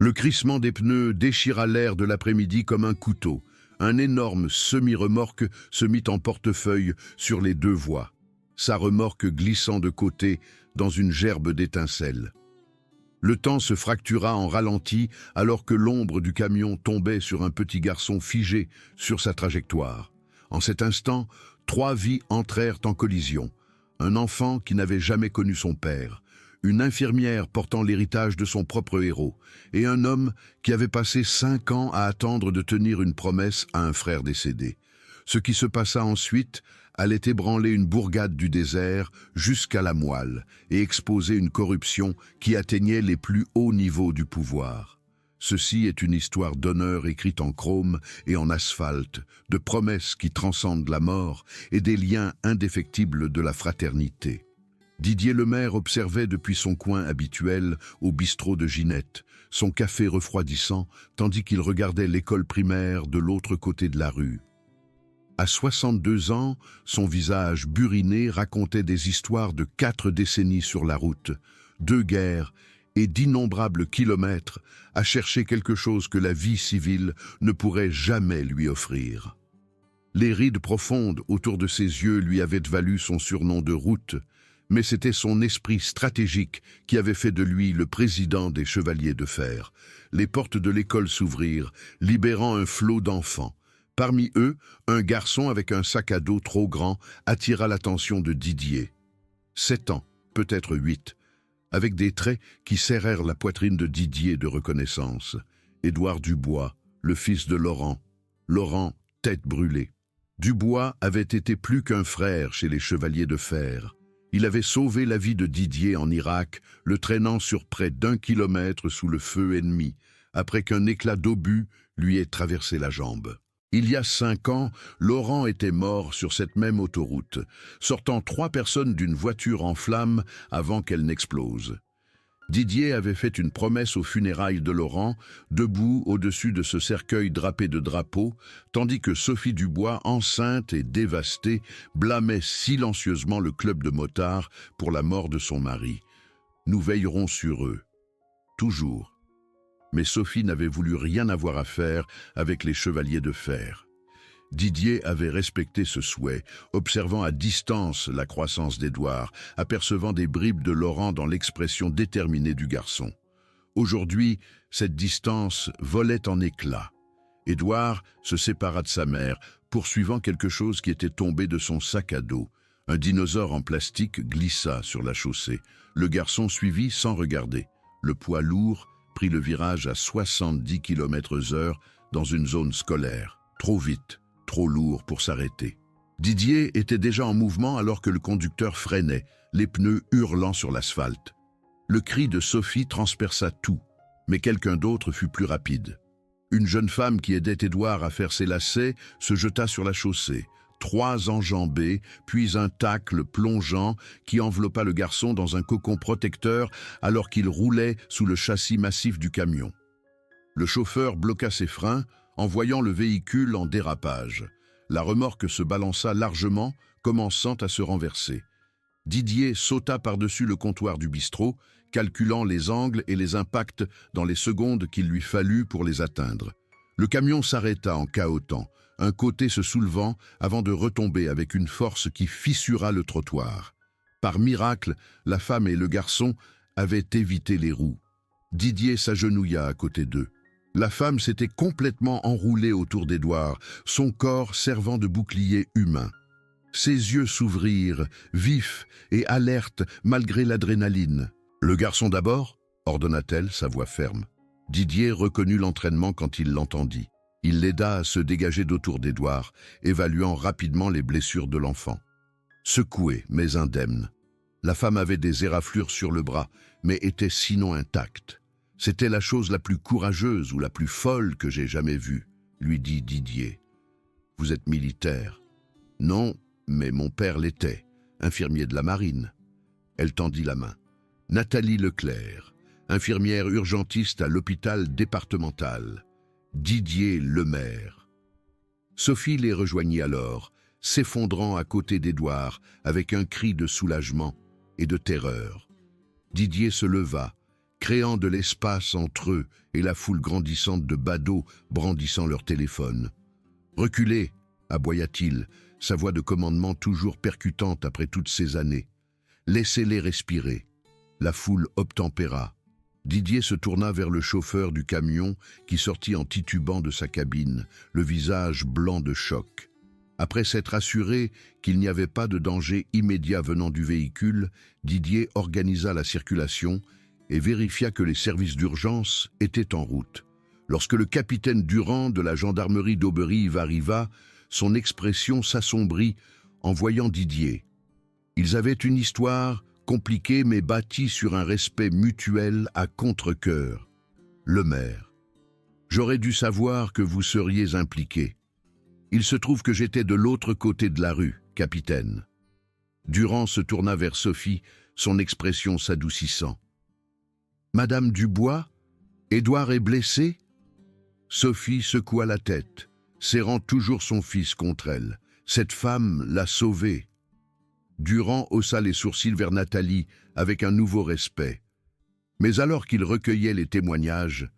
Le crissement des pneus déchira l'air de l'après-midi comme un couteau. Un énorme semi-remorque se mit en portefeuille sur les deux voies, sa remorque glissant de côté dans une gerbe d'étincelles. Le temps se fractura en ralenti alors que l'ombre du camion tombait sur un petit garçon figé sur sa trajectoire. En cet instant, 3 vies entrèrent en collision. Un enfant qui n'avait jamais connu son père, une infirmière portant l'héritage de son propre héros, et un homme qui avait passé 5 ans à attendre de tenir une promesse à un frère décédé. Ce qui se passa ensuite allait ébranler une bourgade du désert jusqu'à la moelle et exposer une corruption qui atteignait les plus hauts niveaux du pouvoir. Ceci est une histoire d'honneur écrite en chrome et en asphalte, de promesses qui transcendent la mort et des liens indéfectibles de la fraternité. Didier Lemaire observait depuis son coin habituel au bistrot de Ginette, son café refroidissant, tandis qu'il regardait l'école primaire de l'autre côté de la rue. À 62 ans, son visage buriné racontait des histoires de 4 décennies sur la route, 2 guerres et d'innombrables kilomètres à chercher quelque chose que la vie civile ne pourrait jamais lui offrir. Les rides profondes autour de ses yeux lui avaient valu son surnom de route, mais c'était son esprit stratégique qui avait fait de lui le président des Chevaliers de Fer. Les portes de l'école s'ouvrirent, libérant un flot d'enfants. Parmi eux, un garçon avec un sac à dos trop grand attira l'attention de Didier. 7 ans, peut-être 8, avec des traits qui serrèrent la poitrine de Didier de reconnaissance. Édouard Dubois, le fils de Laurent. Laurent, tête brûlée. Dubois avait été plus qu'un frère chez les Chevaliers de Fer. Il avait sauvé la vie de Didier en Irak, le traînant sur près d'1 kilomètre sous le feu ennemi, après qu'un éclat d'obus lui ait traversé la jambe. Il y a 5 ans, Laurent était mort sur cette même autoroute, sortant 3 personnes d'une voiture en flammes avant qu'elle n'explose. Didier avait fait une promesse aux funérailles de Laurent, debout au-dessus de ce cercueil drapé de drapeaux, tandis que Sophie Dubois, enceinte et dévastée, blâmait silencieusement le club de motards pour la mort de son mari. Nous veillerons sur eux. Toujours. Mais Sophie n'avait voulu rien avoir à faire avec les Chevaliers de Fer. Didier avait respecté ce souhait, observant à distance la croissance d'Édouard, apercevant des bribes de Laurent dans l'expression déterminée du garçon. Aujourd'hui, cette distance volait en éclats. Édouard se sépara de sa mère, poursuivant quelque chose qui était tombé de son sac à dos. Un dinosaure en plastique glissa sur la chaussée. Le garçon suivit sans regarder. Le poids lourd prit le virage à 70 km/h dans une zone scolaire. Trop vite, trop lourd pour s'arrêter. Didier était déjà en mouvement alors que le conducteur freinait, les pneus hurlant sur l'asphalte. Le cri de Sophie transperça tout, mais quelqu'un d'autre fut plus rapide. Une jeune femme qui aidait Édouard à faire ses lacets se jeta sur la chaussée. 3 enjambées, puis un tacle plongeant qui enveloppa le garçon dans un cocon protecteur alors qu'il roulait sous le châssis massif du camion. Le chauffeur bloqua ses freins en voyant le véhicule en dérapage. La remorque se balança largement, commençant à se renverser. Didier sauta par-dessus le comptoir du bistrot, calculant les angles et les impacts dans les secondes qu'il lui fallut pour les atteindre. Le camion s'arrêta en cahotant, un côté se soulevant avant de retomber avec une force qui fissura le trottoir. Par miracle, la femme et le garçon avaient évité les roues. Didier s'agenouilla à côté d'eux. La femme s'était complètement enroulée autour d'Édouard, son corps servant de bouclier humain. Ses yeux s'ouvrirent, vifs et alertes malgré l'adrénaline. « Le garçon d'abord » ordonna-t-elle, sa voix ferme. Didier reconnut l'entraînement quand il l'entendit. Il l'aida à se dégager d'autour d'Édouard, évaluant rapidement les blessures de l'enfant. Secouée, mais indemne. La femme avait des éraflures sur le bras, mais était sinon intacte. C'était la chose la plus courageuse ou la plus folle que j'ai jamais vue, lui dit Didier. Vous êtes militaire. Non, mais mon père l'était, infirmier de la marine. Elle tendit la main. Nathalie Leclerc, infirmière urgentiste à l'hôpital départemental. Didier Lemaire. Sophie les rejoignit alors, s'effondrant à côté d'Édouard avec un cri de soulagement et de terreur. Didier se leva, créant de l'espace entre eux et la foule grandissante de badauds brandissant leur téléphone. « Reculez !» aboya-t-il, sa voix de commandement toujours percutante après toutes ces années. « Laissez-les respirer. » La foule obtempéra. Didier se tourna vers le chauffeur du camion qui sortit en titubant de sa cabine, le visage blanc de choc. Après s'être assuré qu'il n'y avait pas de danger immédiat venant du véhicule, Didier organisa la circulation et vérifia que les services d'urgence étaient en route. Lorsque le capitaine Durand de la gendarmerie d'Auberive arriva, son expression s'assombrit en voyant Didier. Ils avaient une histoire compliquée mais bâtie sur un respect mutuel à contre-cœur. Le maire. « J'aurais dû savoir que vous seriez impliqué. Il se trouve que j'étais de l'autre côté de la rue, capitaine. » Durand se tourna vers Sophie, son expression s'adoucissant. « Madame Dubois, Édouard est blessé ?» Sophie secoua la tête, serrant toujours son fils contre elle. Cette femme l'a sauvé. Durand haussa les sourcils vers Nathalie avec un nouveau respect. Mais alors qu'il recueillait les témoignages,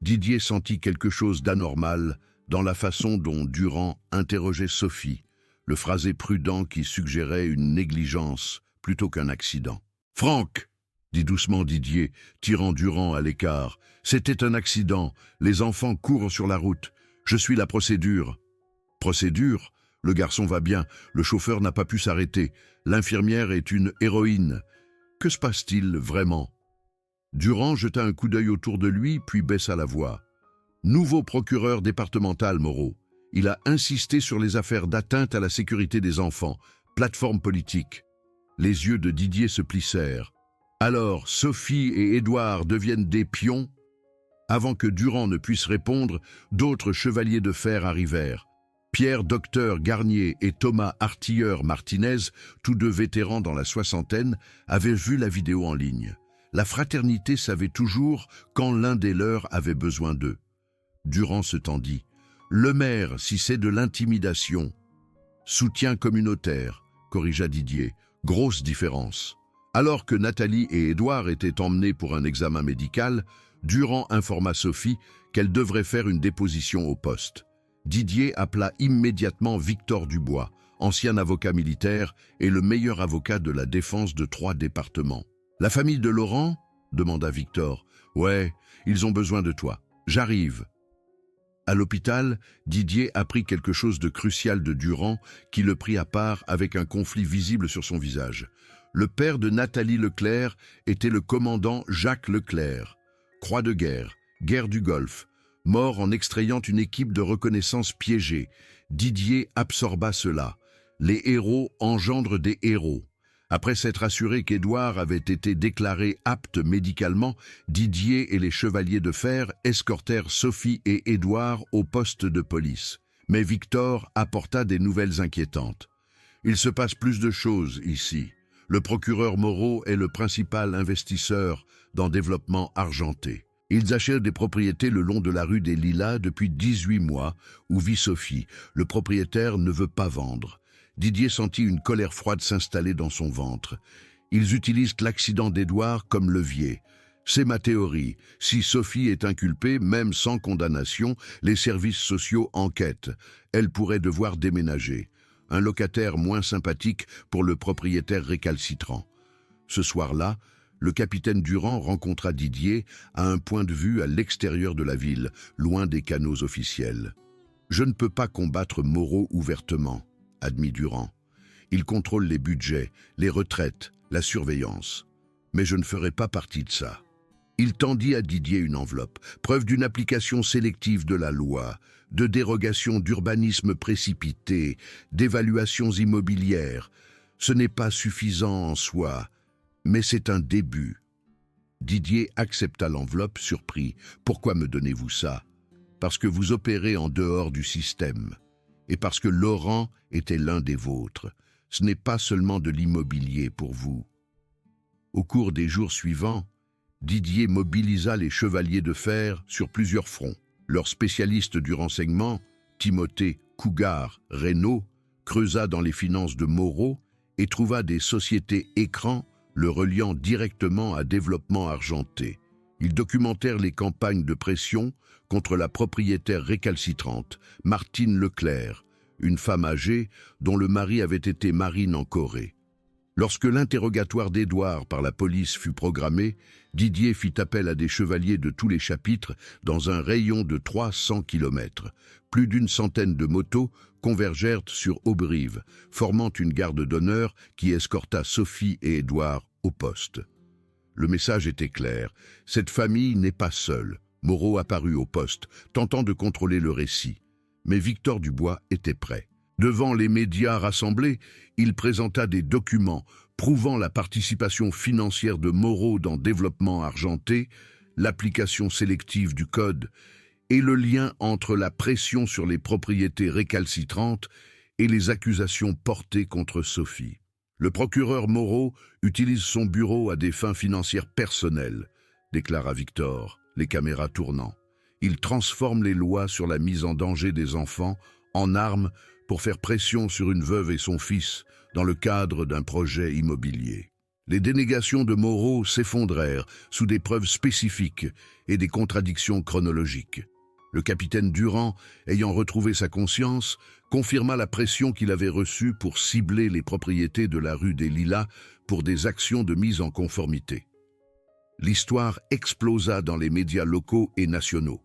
Didier sentit quelque chose d'anormal dans la façon dont Durand interrogeait Sophie, le phrasé prudent qui suggérait une négligence plutôt qu'un accident. « Franck !» dit doucement Didier, tirant Durand à l'écart. « C'était un accident. Les enfants courent sur la route. Je suis la procédure. » « Procédure ? Le garçon va bien. Le chauffeur n'a pas pu s'arrêter. L'infirmière est une héroïne. Que se passe-t-il vraiment ?» Durand jeta un coup d'œil autour de lui, puis baissa la voix. « Nouveau procureur départemental, Moreau. Il a insisté sur les affaires d'atteinte à la sécurité des enfants. Plateforme politique. » Les yeux de Didier se plissèrent. « Alors, Sophie et Édouard deviennent des pions ?» Avant que Durand ne puisse répondre, d'autres chevaliers de fer arrivèrent. Pierre Docteur Garnier et Thomas Artilleur Martinez, tous deux vétérans dans la soixantaine, avaient vu la vidéo en ligne. La fraternité savait toujours quand l'un des leurs avait besoin d'eux. Durand se tendit. « Le maire, si c'est de l'intimidation. »« Soutien communautaire, » corrigea Didier. « Grosse différence. » Alors que Nathalie et Édouard étaient emmenés pour un examen médical, Durand informa Sophie qu'elle devrait faire une déposition au poste. Didier appela immédiatement Victor Dubois, ancien avocat militaire et le meilleur avocat de la défense de 3 départements. « La famille de Laurent ?» demanda Victor. « Ouais, ils ont besoin de toi. J'arrive. » À l'hôpital, Didier apprit quelque chose de crucial de Durand qui le prit à part avec un conflit visible sur son visage. Le père de Nathalie Leclerc était le commandant Jacques Leclerc. Croix de guerre, guerre du Golfe, mort en extrayant une équipe de reconnaissance piégée. Didier absorba cela. Les héros engendrent des héros. Après s'être assuré qu'Édouard avait été déclaré apte médicalement, Didier et les chevaliers de fer escortèrent Sophie et Édouard au poste de police. Mais Victor apporta des nouvelles inquiétantes. « Il se passe plus de choses ici. Le procureur Moreau est le principal investisseur dans Développement Argenté. Ils achètent des propriétés le long de la rue des Lilas depuis 18 mois, où vit Sophie. Le propriétaire ne veut pas vendre. » Didier sentit une colère froide s'installer dans son ventre. Ils utilisent l'accident d'Édouard comme levier. C'est ma théorie. Si Sophie est inculpée, même sans condamnation, les services sociaux enquêtent. Elle pourrait devoir déménager. Un locataire moins sympathique pour le propriétaire récalcitrant. Ce soir-là, le capitaine Durand rencontra Didier à un point de vue à l'extérieur de la ville, loin des canaux officiels. « Je ne peux pas combattre Moreau ouvertement, » admit Durand. « Il contrôle les budgets, les retraites, la surveillance. Mais je ne ferai pas partie de ça. » Il tendit à Didier une enveloppe, preuve d'une application sélective de la loi, de dérogation d'urbanisme précipité, d'évaluations immobilières. Ce n'est pas suffisant en soi, mais c'est un début. Didier accepta l'enveloppe, surpris. « Pourquoi me donnez-vous ça ? » « Parce que vous opérez en dehors du système. Et parce que Laurent était l'un des vôtres. Ce n'est pas seulement de l'immobilier pour vous. » Au cours des jours suivants, Didier mobilisa les chevaliers de fer sur plusieurs fronts. Leur spécialiste du renseignement, Timothée Cougar Reynaud, creusa dans les finances de Moreau et trouva des sociétés écrans le reliant directement à Développement Argenté. Ils documentèrent les campagnes de pression contre la propriétaire récalcitrante, Martine Leclerc, une femme âgée dont le mari avait été marine en Corée. Lorsque l'interrogatoire d'Édouard par la police fut programmé, Didier fit appel à des chevaliers de tous les chapitres dans un rayon de 300 km. Plus d'une centaine de motos convergèrent sur Auberive, formant une garde d'honneur qui escorta Sophie et Édouard au poste. Le message était clair, cette famille n'est pas seule. Moreau apparut au poste, tentant de contrôler le récit. Mais Victor Dubois était prêt. Devant les médias rassemblés, il présenta des documents prouvant la participation financière de Moreau dans Développement Argenté, l'application sélective du code et le lien entre la pression sur les propriétés récalcitrantes et les accusations portées contre Sophie. Le procureur Moreau utilise son bureau à des fins financières personnelles, déclara Victor, les caméras tournant. Il transforme les lois sur la mise en danger des enfants en armes pour faire pression sur une veuve et son fils dans le cadre d'un projet immobilier. Les dénégations de Moreau s'effondrèrent sous des preuves spécifiques et des contradictions chronologiques. Le capitaine Durand, ayant retrouvé sa conscience, confirma la pression qu'il avait reçue pour cibler les propriétés de la rue des Lilas pour des actions de mise en conformité. L'histoire explosa dans les médias locaux et nationaux.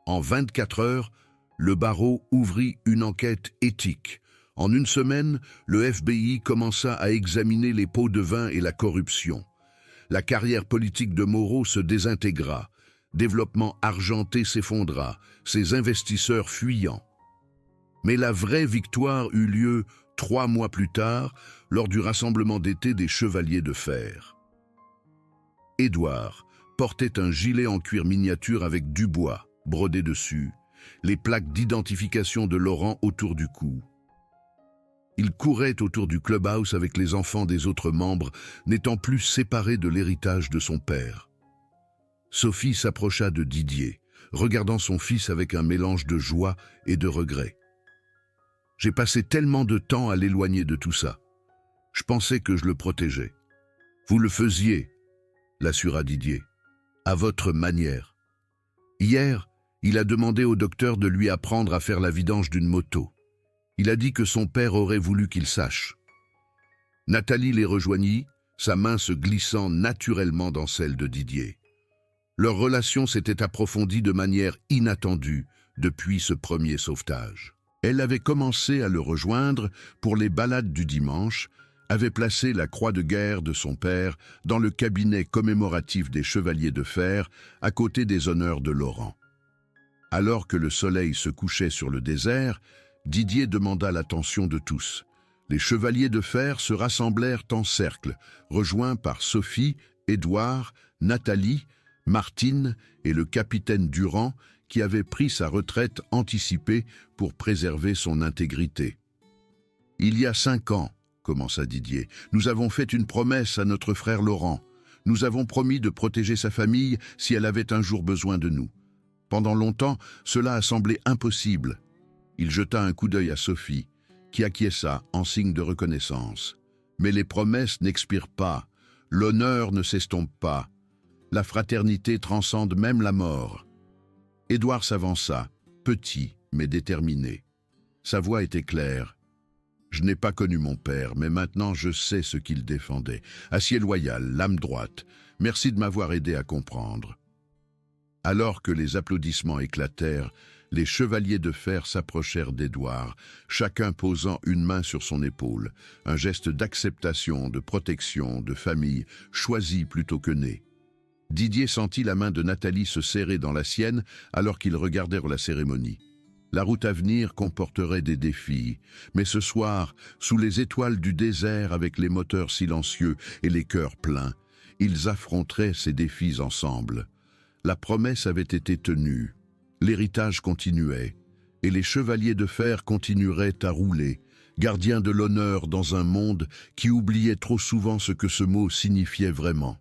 En 24 heures, le barreau ouvrit une enquête éthique. En une semaine, le FBI commença à examiner les pots de vin et la corruption. La carrière politique de Moreau se désintégra. Développement Argenté s'effondra, ses investisseurs fuyant. Mais la vraie victoire eut lieu 3 mois plus tard, lors du rassemblement d'été des Chevaliers de Fer. Édouard portait un gilet en cuir miniature avec Dubois, brodé dessus, les plaques d'identification de Laurent autour du cou. Il courait autour du clubhouse avec les enfants des autres membres, n'étant plus séparé de l'héritage de son père. Sophie s'approcha de Didier, regardant son fils avec un mélange de joie et de regret. « J'ai passé tellement de temps à l'éloigner de tout ça. Je pensais que je le protégeais. »« Vous le faisiez, » l'assura Didier, « à votre manière. Hier, il a demandé au docteur de lui apprendre à faire la vidange d'une moto. Il a dit que son père aurait voulu qu'il sache. » Nathalie les rejoignit, sa main se glissant naturellement dans celle de Didier. Leur relation s'était approfondie de manière inattendue depuis ce premier sauvetage. Elle avait commencé à le rejoindre pour les balades du dimanche, avait placé la croix de guerre de son père dans le cabinet commémoratif des Chevaliers de Fer à côté des honneurs de Laurent. Alors que le soleil se couchait sur le désert, Didier demanda l'attention de tous. Les Chevaliers de Fer se rassemblèrent en cercle, rejoints par Sophie, Édouard, Nathalie, Martine et le capitaine Durand qui avait pris sa retraite anticipée pour préserver son intégrité. « Il y a 5 ans, commença Didier, nous avons fait une promesse à notre frère Laurent. Nous avons promis de protéger sa famille si elle avait un jour besoin de nous. Pendant longtemps, cela a semblé impossible. » Il jeta un coup d'œil à Sophie, qui acquiesça en signe de reconnaissance. Mais les promesses n'expirent pas, l'honneur ne s'estompe pas. La fraternité transcende même la mort. Édouard s'avança, petit mais déterminé. Sa voix était claire. « Je n'ai pas connu mon père, mais maintenant je sais ce qu'il défendait. Acier loyal, lame droite. Merci de m'avoir aidé à comprendre. » Alors que les applaudissements éclatèrent, les Chevaliers de Fer s'approchèrent d'Édouard, chacun posant une main sur son épaule, un geste d'acceptation, de protection, de famille, choisi plutôt que né. Didier sentit la main de Nathalie se serrer dans la sienne alors qu'ils regardèrent la cérémonie. La route à venir comporterait des défis, mais ce soir, sous les étoiles du désert avec les moteurs silencieux et les cœurs pleins, ils affronteraient ces défis ensemble. La promesse avait été tenue, l'héritage continuait, et les Chevaliers de Fer continueraient à rouler, gardiens de l'honneur dans un monde qui oubliait trop souvent ce que ce mot signifiait vraiment.